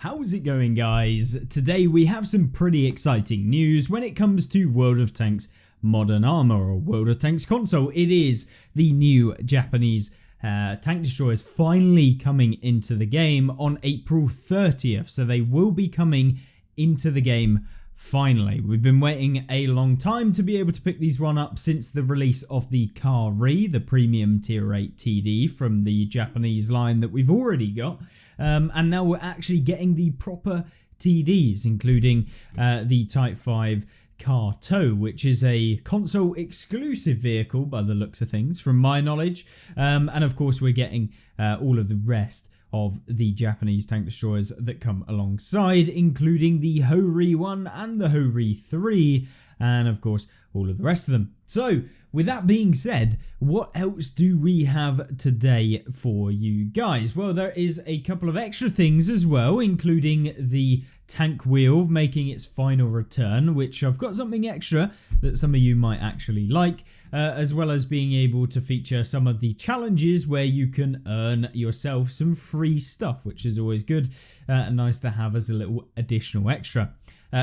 How's it going, guys? Today we have some pretty exciting news when it comes to World of Tanks Modern Armor or World of Tanks console. It is the new Japanese tank destroyers finally coming into the game on April 30th. So they will be coming into the game finally. We've been waiting a long time to be able to pick these one up since the release of the Kari, the premium tier 8 TD from the Japanese line that we've already got. And now we're actually getting the proper TDs, including the Type 5 Kato, which is a console exclusive vehicle by the looks of things, from my knowledge. And of course, we're getting all of the rest of the Japanese tank destroyers that come alongside, including the Hori 1 and the Hori 3, and of course all of the rest of them. So with that being said, what else do we have today for you guys? Well, there is a couple of extra things as well, including the tank wheel making its final return, which I've got something extra that some of you might actually like, as well as being able to feature some of the challenges where you can earn yourself some free stuff, which is always good and nice to have as a little additional extra.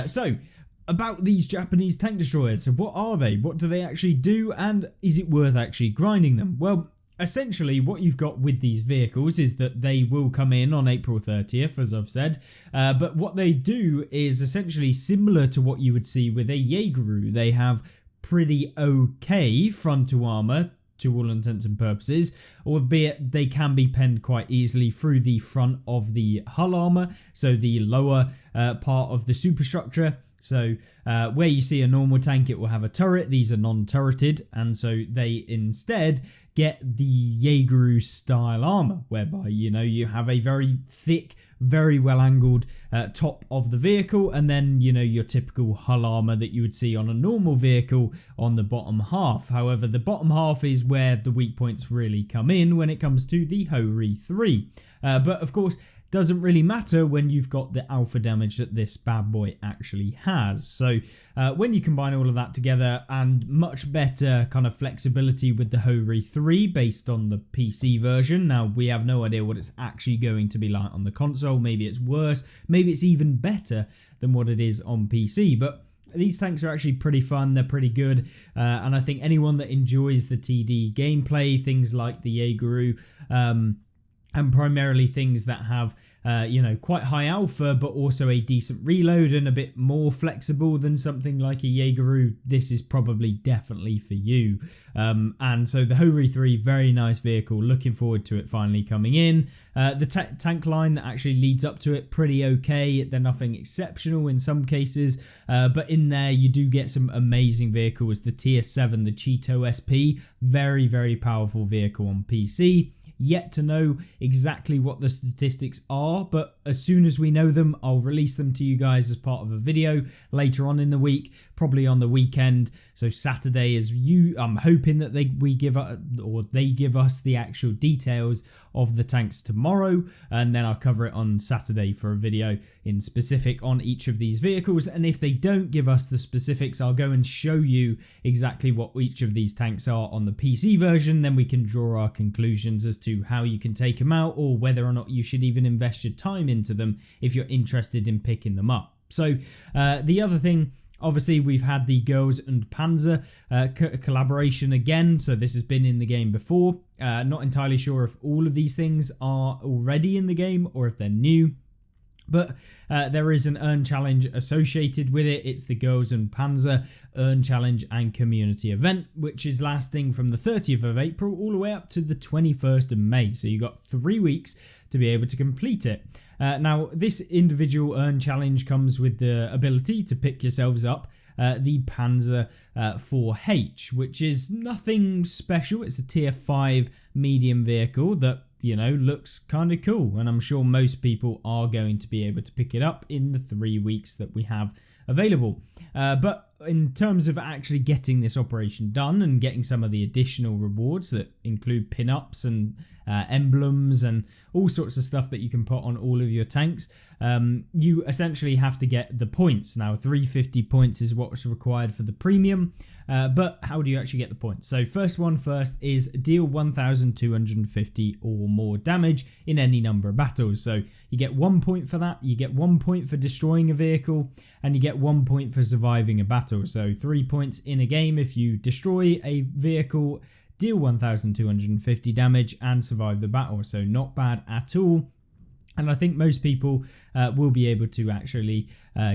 So about these Japanese tank destroyers, so what are they? What do they actually do? And is it worth actually grinding them? Well, essentially what you've got with these vehicles is that they will come in on April 30th, as I've said, but what they do is essentially similar to what you would see with a Jaegeru. They have pretty okay frontal armor to all intents and purposes, albeit they can be penned quite easily through the front of the hull armor, so the lower part of the superstructure. So where you see a normal tank, it will have a turret. These are non-turreted, and so they instead get the Jaegeru style armor, whereby, you know, you have a very thick, very well angled top of the vehicle, and then, you know, your typical hull armor that you would see on a normal vehicle on the bottom half. However, the bottom half is where the weak points really come in when it comes to the Hori 3. But of course, doesn't really matter when you've got the alpha damage that this bad boy actually has. So when you combine all of that together and much better kind of flexibility with the Hori 3 based on the PC version. Now, we have no idea what it's actually going to be like on the console. Maybe it's worse, maybe it's even better than what it is on PC, but these tanks are actually pretty fun, they're pretty good, and I think anyone that enjoys the TD gameplay, things like the Jaegeru, and primarily things that have, you know, quite high alpha, but also a decent reload and a bit more flexible than something like a Jaegeru, this is probably definitely for you. And so the Hori 3, very nice vehicle, looking forward to it finally coming in. The tank line that actually leads up to it, pretty okay. They're nothing exceptional in some cases, but in there you do get some amazing vehicles. The tier 7, the Cheeto SP, very, very powerful vehicle on PC. Yet to know exactly what the statistics are, but as soon as we know them, I'll release them to you guys as part of a video later on in the week, probably on the weekend. So Saturday is I'm hoping that they give us the actual details of the tanks tomorrow, and then I'll cover it on Saturday for a video in specific on each of these vehicles. And if they don't give us the specifics, I'll go and show you exactly what each of these tanks are on the PC version. Then we can draw our conclusions as to how you can take them out, or whether or not you should even invest your time into them if you're interested in picking them up. So the other thing, obviously, we've had the Girls and Panzer collaboration again, so this has been in the game before. Not entirely sure if all of these things are already in the game or if they're new, but there is an earn challenge associated with it. It's the Girls and Panzer earn challenge and community event, which is lasting from the 30th of April all the way up to the 21st of May. So you got 3 weeks to be able to complete it. Now, this individual earn challenge comes with the ability to pick yourselves up the Panzer 4H, which is nothing special. It's a tier 5 medium vehicle that, you know, looks kind of cool, and I'm sure most people are going to be able to pick it up in the 3 weeks that we have available. But in terms of actually getting this operation done and getting some of the additional rewards that include pin-ups and emblems and all sorts of stuff that you can put on all of your tanks, you essentially have to get the points. Now 350 points is what's required for the premium, but how do you actually get the points? So first is deal 1250 or more damage in any number of battles. So you get 1 point for that, you get 1 point for destroying a vehicle, and you get 1 point for surviving a battle. So 3 points in a game if you destroy a vehicle, deal 1250 damage and survive the battle. So not bad at all. And I think most people will be able to actually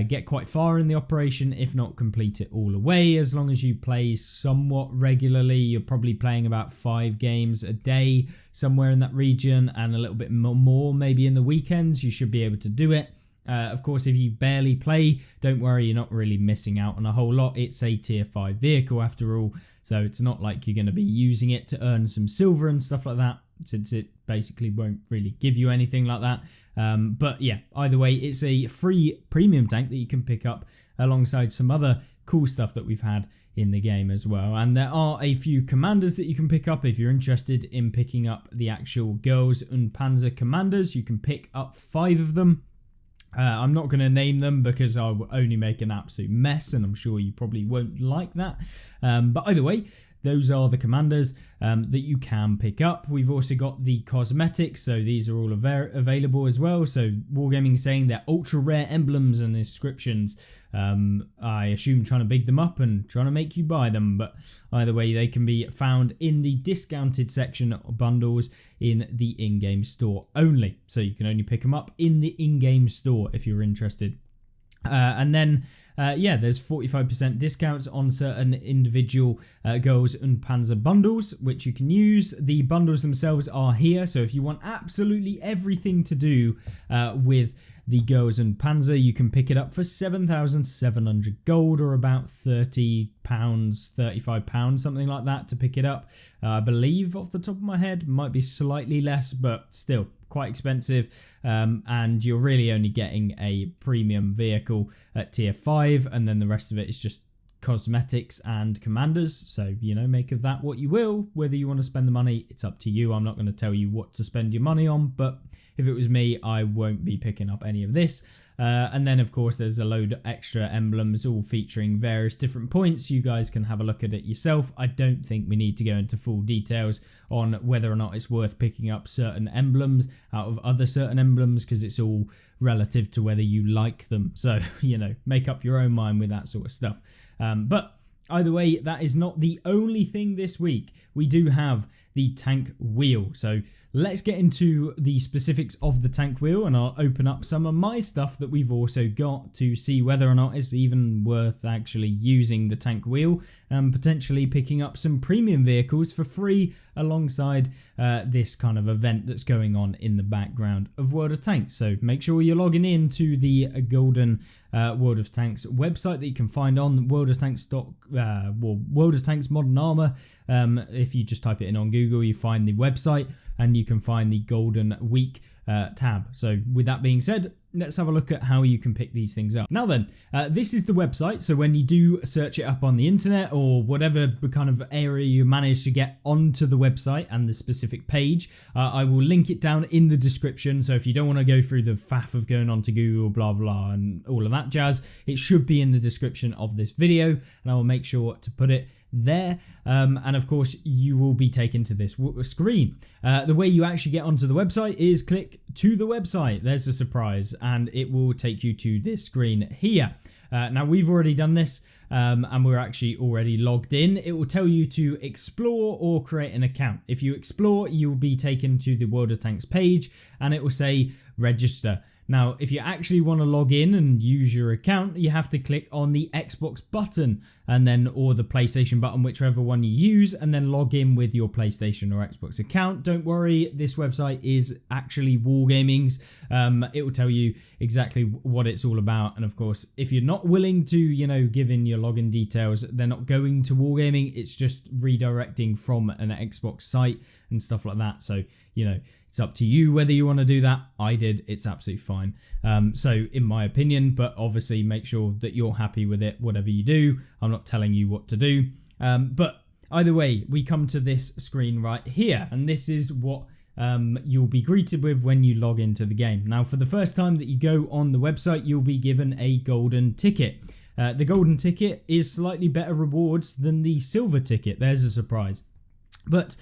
get quite far in the operation, if not complete it all away, as long as you play somewhat regularly. You're probably playing about 5 games a day, somewhere in that region, and a little bit more maybe in the weekends. You should be able to do it. Of course, if you barely play, don't worry, you're not really missing out on a whole lot. It's a tier 5 vehicle after all, so it's not like you're going to be using it to earn some silver and stuff like that, since it basically won't really give you anything like that. But yeah, either way, it's a free premium tank that you can pick up alongside some other cool stuff that we've had in the game as well. And there are a few commanders that you can pick up if you're interested in picking up the actual Girls und Panzer commanders. You can pick up 5 of them. I'm not going to name them because I will only make an absolute mess, and I'm sure you probably won't like that. But either way, those are the commanders that you can pick up. We've also got the cosmetics, so these are all available as well. So Wargaming saying they're ultra rare emblems and inscriptions. I assume trying to big them up and trying to make you buy them, but either way, they can be found in the discounted section of bundles in the in-game store only. So you can only pick them up in the in-game store if you're interested. And then yeah, there's 45% discounts on certain individual Girls und Panzer bundles, which you can use. The bundles themselves are here, so if you want absolutely everything to do with the Girls und Panzer, you can pick it up for 7,700 gold, or about £30, £35, something like that to pick it up. I believe off the top of my head, might be slightly less, but still quite expensive. And you're really only getting a premium vehicle at tier 5, and then the rest of it is just cosmetics and commanders. So, you know, make of that what you will. Whether you want to spend the money, it's up to you. I'm not going to tell you what to spend your money on, but if it was me, I won't be picking up any of this. And then, of course, there's a load of extra emblems, all featuring various different points. You guys can have a look at it yourself. I don't think we need to go into full details on whether or not it's worth picking up certain emblems out of other certain emblems, because it's all relative to whether you like them. So, you know, make up your own mind with that sort of stuff. But either way, that is not the only thing this week. We do have the tank wheel. So let's get into the specifics of the tank wheel, and I'll open up some of my stuff that we've also got to see whether or not it's even worth actually using the tank wheel and potentially picking up some premium vehicles for free alongside this kind of event that's going on in the background of World of Tanks. So make sure you're logging in to the golden World of Tanks website that you can find on World of Tanks Modern Armor. If you just type it in on Google, you find the website and you can find the Golden Week tab. So with that being said, let's have a look at how you can pick these things up. Now then, this is the website. So when you do search it up on the internet or whatever kind of area you manage to get onto the website and the specific page, I will link it down in the description. So if you don't want to go through the faff of going onto Google, blah, blah, and all of that jazz, it should be in the description of this video, and I will make sure to put it there. And of course, you will be taken to this screen. The way you actually get onto the website is click to the website. There's a surprise, and it will take you to this screen here. Now, we've already done this, and we're actually already logged in. It will tell you to explore or create an account. If you explore, you'll be taken to the World of Tanks page, and it will say register. Now, if you actually want to log in and use your account, you have to click on the Xbox button and then or the PlayStation button, whichever one you use, and then log in with your PlayStation or Xbox account. Don't worry, this website is actually Wargaming's. It will tell you exactly what it's all about, and of course, if you're not willing to, you know, give in your login details, they're not going to Wargaming. It's just redirecting from an Xbox site and stuff like that. So, you know, it's up to you whether you want to do that. I did. It's absolutely fine. So in my opinion, but obviously make sure that you're happy with it, whatever you do. I'm not telling you what to do. But either way, we come to this screen right here, and this is what you'll be greeted with when you log into the game. Now, for the first time that you go on the website, you'll be given a golden ticket. The golden ticket is slightly better rewards than the silver ticket. There's a surprise. But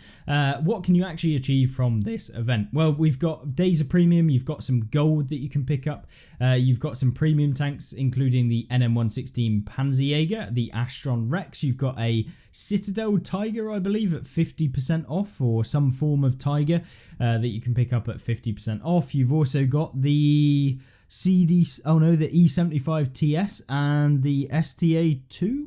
what can you actually achieve from this event? Well, we've got days of premium, you've got some gold that you can pick up, you've got some premium tanks including the NM116 Panzer, the Astron Rex, you've got a Citadel Tiger, I believe, at 50% off, or some form of Tiger that you can pick up at 50% off. You've also got the the E75 TS and the STA2?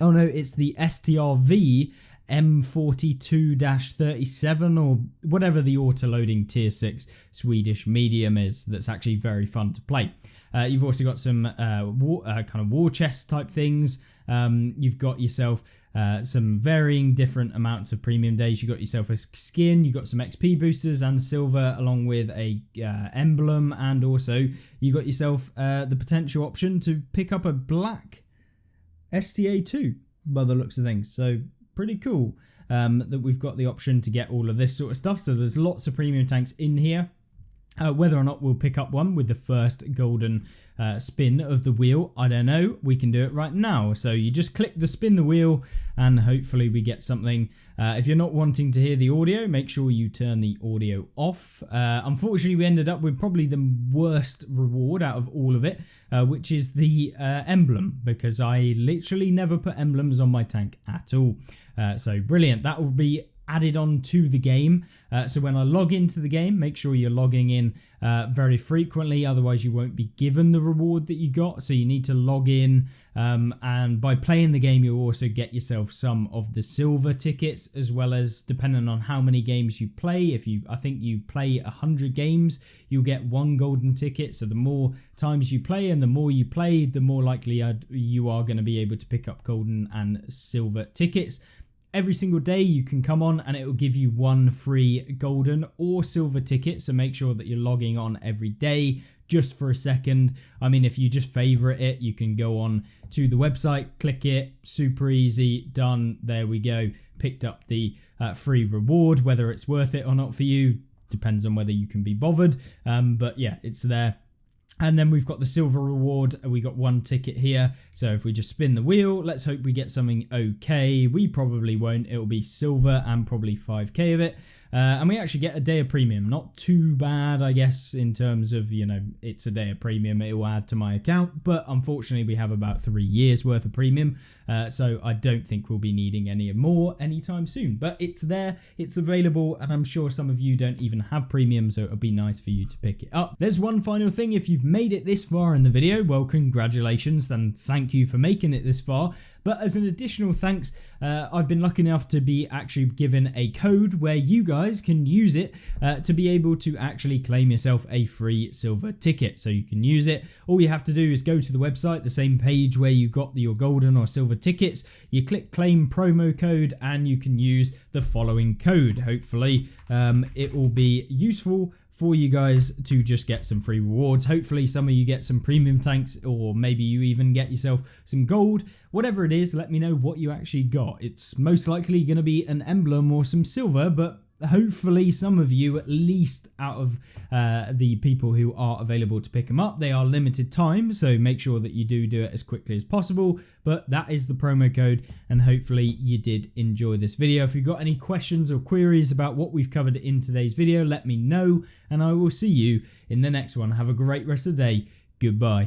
Oh no, it's the STRV M42-37 or whatever the auto-loading tier 6 Swedish medium is that's actually very fun to play. You've also got some kind of war chest type things. You've got yourself some varying different amounts of premium days. You got yourself a skin, you got some XP boosters and silver along with a emblem, and also you got yourself the potential option to pick up a black STA2 by the looks of things. So pretty cool that we've got the option to get all of this sort of stuff. So there's lots of premium tanks in here. Whether or not we'll pick up one with the first golden spin of the wheel, I don't know. We can do it right now. So you just click the spin the wheel and hopefully we get something. If you're not wanting to hear the audio, make sure you turn the audio off. Unfortunately, we ended up with probably the worst reward out of all of it, which is the emblem, because I literally never put emblems on my tank at all. So brilliant. That will be added on to the game. So when I log into the game, make sure you're logging in very frequently, otherwise you won't be given the reward that you got. So you need to log in, and by playing the game you'll also get yourself some of the silver tickets, as well as, depending on how many games you play, I think you play 100 games, you'll get one golden ticket. So the more times you play and the more you play, the more likely you are going to be able to pick up golden and silver tickets. Every single day you can come on and it will give you one free golden or silver ticket. So make sure that you're logging on every day just for a second. I mean, if you just favorite it, you can go on to the website, click it, super easy, done. There we go. Picked up the free reward. Whether it's worth it or not for you depends on whether you can be bothered. But yeah, it's there. And then we've got the silver reward. We got one ticket here. So if we just spin the wheel, let's hope we get something okay. We probably won't. It'll be silver and probably 5k of it. And we actually get a day of premium. Not too bad, I guess, in terms of, you know, it's a day of premium. It will add to my account. But unfortunately, we have about 3 years worth of premium. So I don't think we'll be needing any more anytime soon. But it's there. It's available. And I'm sure some of you don't even have premium. So it'll be nice for you to pick it up. There's one final thing. If you've made it this far in the video, well, congratulations and thank you for making it this far. But as an additional thanks, I've been lucky enough to be actually given a code where you guys can use it to be able to actually claim yourself a free silver ticket. So you can use it. All you have to do is go to the website, the same page where you got your golden or silver tickets. You click claim promo code and you can use the following code. Hopefully it will be useful for you guys to just get some free rewards. Hopefully some of you get some premium tanks, or maybe you even get yourself some gold. Whatever it is, let me know what you actually got. It's most likely going to be an emblem or some silver, but hopefully some of you, at least out of the people who are available to pick them up. They are limited time, so make sure that you do it as quickly as possible. But that is the promo code, and hopefully you did enjoy this video. If you've got any questions or queries about what we've covered in today's video, let me know, and I will see you in the next one. Have a great rest of the day. Goodbye.